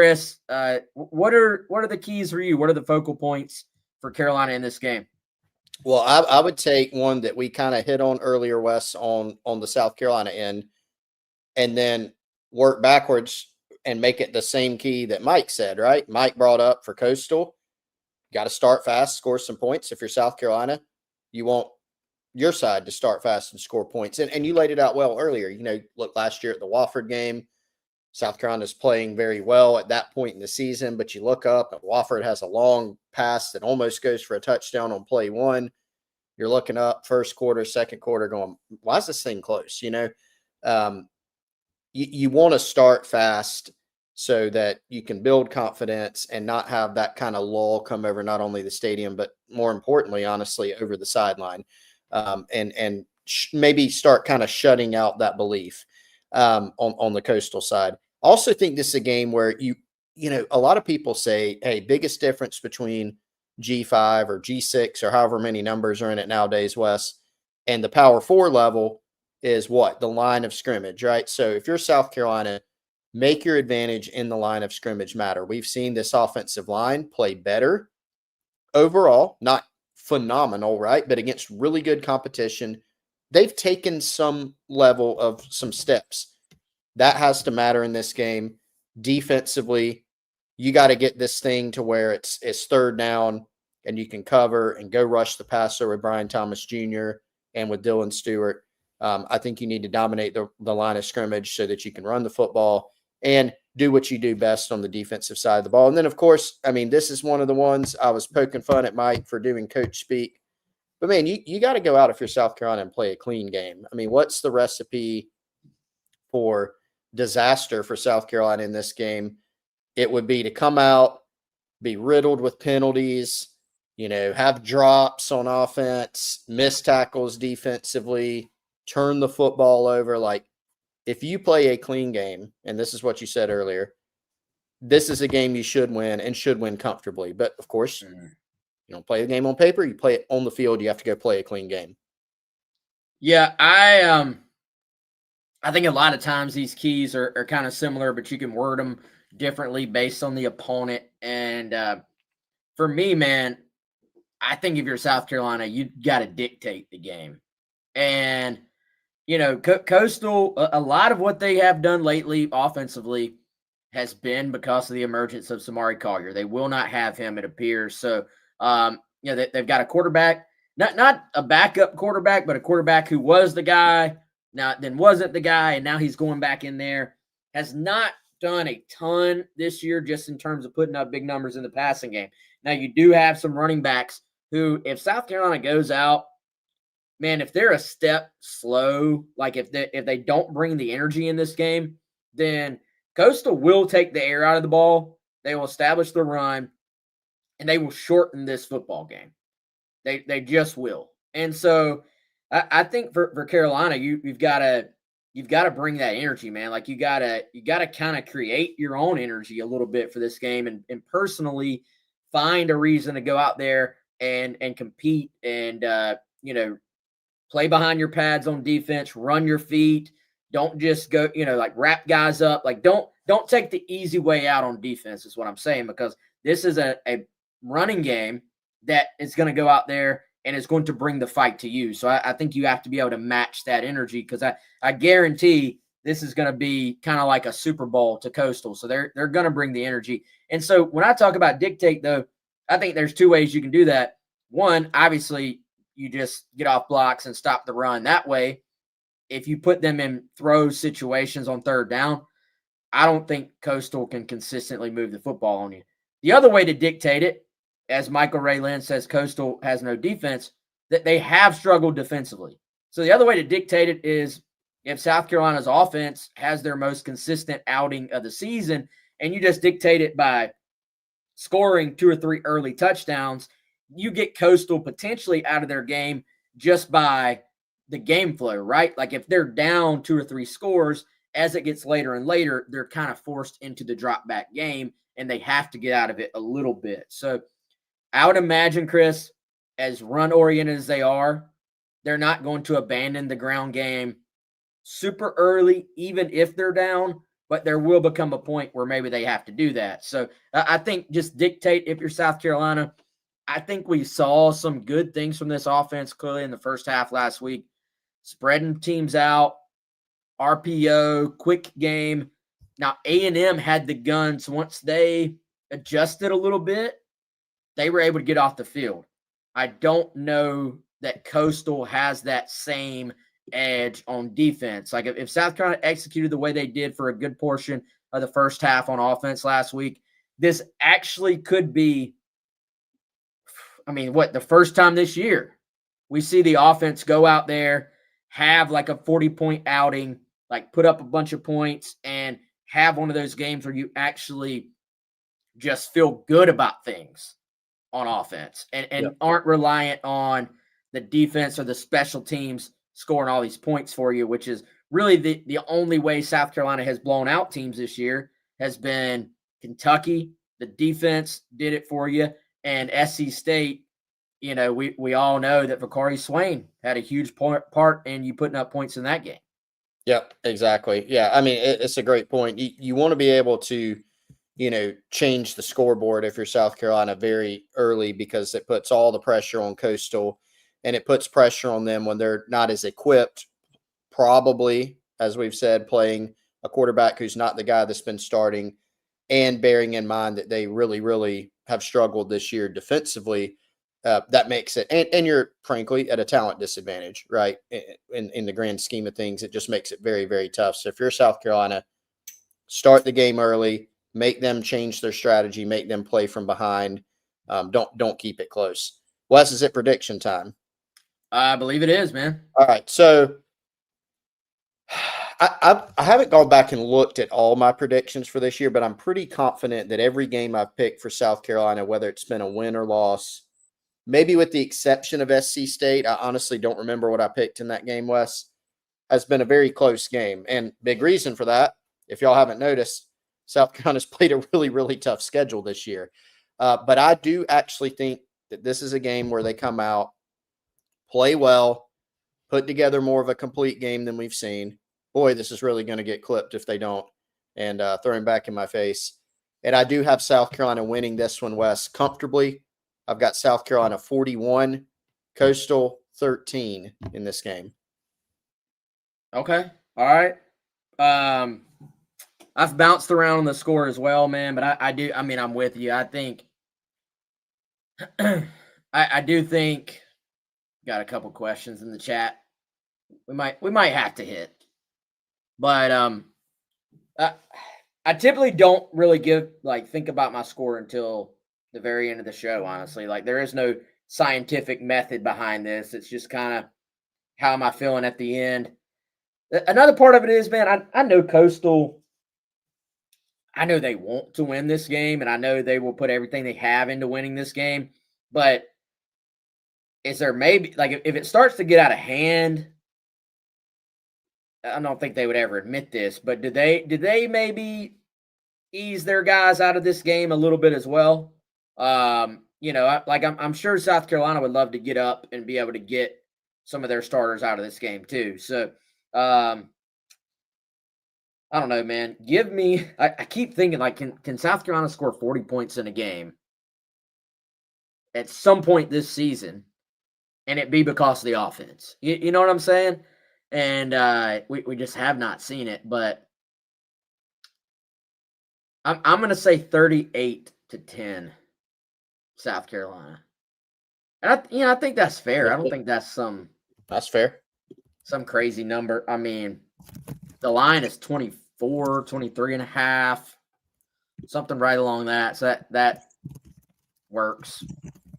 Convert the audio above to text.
Chris, what are the keys for you? What are the focal points for Carolina in this game? Well, I would take one that we kind of hit on earlier, Wes, on the South Carolina end, and then work backwards and make it the same key that Mike said, right? Mike brought up for Coastal, got to start fast, score some points. If you're South Carolina, you want your side to start fast and score points. And you laid it out well earlier. Look, last year at the Wofford game, South Carolina's playing very well at that point in the season, but you look up and Wofford has a long pass that almost goes for a touchdown on play one. You're looking up first quarter, second quarter going, why is this thing close? You want to start fast so that you can build confidence and not have that kind of lull come over not only the stadium, but more importantly, honestly, over the sideline, and maybe start kind of shutting out that belief on the Coastal side. I also think this is a game where a lot of people say, hey, biggest difference between G5 or G6 or however many numbers are in it nowadays, Wes, and the Power 4 level is what? The line of scrimmage, right? So if you're South Carolina, make your advantage in the line of scrimmage matter. We've seen this offensive line play better overall, not phenomenal, right? But against really good competition, they've taken some level of some steps. That has to matter in this game. Defensively, you got to get this thing to where it's third down and you can cover and go rush the passer with Brian Thomas Jr. and with Dylan Stewart. I think you need to dominate the line of scrimmage so that you can run the football and do what you do best on the defensive side of the ball. And then, of course, this is one of the ones I was poking fun at Mike for doing coach speak. But, man, you got to go out if you're South Carolina and play a clean game. What's the recipe for disaster for South Carolina in this game? It would be to come out, be riddled with penalties, have drops on offense, miss tackles defensively, turn the football over. Like, if you play a clean game, and this is what you said earlier, this is a game you should win and should win comfortably. But, of course, you don't play the game on paper. You play it on the field. You have to go play a clean game. Yeah, I think a lot of times these keys are kind of similar, but you can word them differently based on the opponent. And for me, man, I think if you're South Carolina, you got to dictate the game. And, Coastal, a lot of what they have done lately offensively has been because of the emergence of Samari Collier. They will not have him, it appears. So, they've got a quarterback, not a backup quarterback, but a quarterback who was the guy, then wasn't the guy, and now he's going back in there. Has not done a ton this year just in terms of putting up big numbers in the passing game. Now, you do have some running backs who, if South Carolina goes out, man, if they're a step slow, like if they don't bring the energy in this game, then Coastal will take the air out of the ball. They will establish the run, and they will shorten this football game. They just will. And so I think for Carolina, you've got to bring that energy, man. Like you gotta kind of create your own energy a little bit for this game, and personally find a reason to go out there and compete and play behind your pads on defense, run your feet. Don't just go, like wrap guys up. Like don't take the easy way out on defense is what I'm saying, because this is a running game that is going to go out there and is going to bring the fight to you. So I think you have to be able to match that energy, because I guarantee this is going to be kind of like a Super Bowl to Coastal. So they're going to bring the energy. And so when I talk about dictate, though, I think there's two ways you can do that. One, obviously, you just get off blocks and stop the run. That way, if you put them in throw situations on third down, I don't think Coastal can consistently move the football on you. The other way to dictate it, as Michael Ray Lynn says, Coastal has no defense, that they have struggled defensively. So the other way to dictate it is if South Carolina's offense has their most consistent outing of the season, and you just dictate it by scoring 2 or 3 early touchdowns, you get Coastal potentially out of their game just by the game flow, right? Like if they're down 2 or 3 scores, as it gets later and later, they're kind of forced into the drop back game, and they have to get out of it a little bit. So I would imagine, Chris, as run-oriented as they are, they're not going to abandon the ground game super early, even if they're down. but there will become a point where maybe they have to do that. So I think just dictate if you're South Carolina. I think we saw some good things from this offense clearly in the first half last week, spreading teams out, RPO, quick game. Now A&M had the guns. Once they adjusted a little bit, they were able to get off the field. I don't know that Coastal has that same edge on defense. Like if South Carolina executed the way they did for a good portion of the first half on offense last week, this actually could be, the first time this year we see the offense go out there, have like a 40-point outing, like put up a bunch of points and have one of those games where you actually just feel good about things on offense and aren't reliant on the defense or the special teams scoring all these points for you, which is really the only way South Carolina has blown out teams this year has been Kentucky. The defense did it for you. And SC State, we all know that Vakari Swain had a huge part in you putting up points in that game. Yep, exactly. Yeah, it's a great point. You want to be able to, change the scoreboard if you're South Carolina very early, because it puts all the pressure on Coastal, and it puts pressure on them when they're not as equipped, probably, as we've said, playing a quarterback who's not the guy that's been starting, and bearing in mind that they really, really have struggled this year defensively. That makes it, and you're frankly at a talent disadvantage, right? In the grand scheme of things, it just makes it very, very tough. So if you're South Carolina, start the game early, make them change their strategy, make them play from behind. Don't keep it close. Wes, is it prediction time? I believe it is, man. All right. So I haven't gone back and looked at all my predictions for this year, but I'm pretty confident that every game I've picked for South Carolina, whether it's been a win or loss, maybe with the exception of SC State, I honestly don't remember what I picked in that game, Wes, has been a very close game. And big reason for that, if y'all haven't noticed, South Carolina's played a really, really tough schedule this year. But I do actually think that this is a game where they come out, play well, put together more of a complete game than we've seen. Boy, this is really going to get clipped if they don't, and throw him back in my face. And I do have South Carolina winning this one, Wes, comfortably. I've got South Carolina 41, Coastal 13 in this game. Okay. All right. I've bounced around on the score as well, man, but I'm with you. I think I do think got a couple questions in the chat. We might have to hit. But I typically don't really think about my score until the very end of the show, honestly. Like there is no scientific method behind this. It's just kind of how am I feeling at the end. Another part of it is, man, I know Coastal, I know they want to win this game, and I know they will put everything they have into winning this game. But is there maybe, like, if it starts to get out of hand, I don't think they would ever admit this, but did they maybe ease their guys out of this game a little bit as well? I'm sure South Carolina would love to get up and be able to get some of their starters out of this game too. So I don't know, man. Give me. I keep thinking like, can South Carolina score 40 points in a game at some point this season, and it be because of the offense? You know what I'm saying? And we just have not seen it. But I'm going to say 38-10, South Carolina. And I think that's fair. I don't think that's That's fair. Some crazy number. I mean, the line is 24, 23 and a half, something right along that. So that works.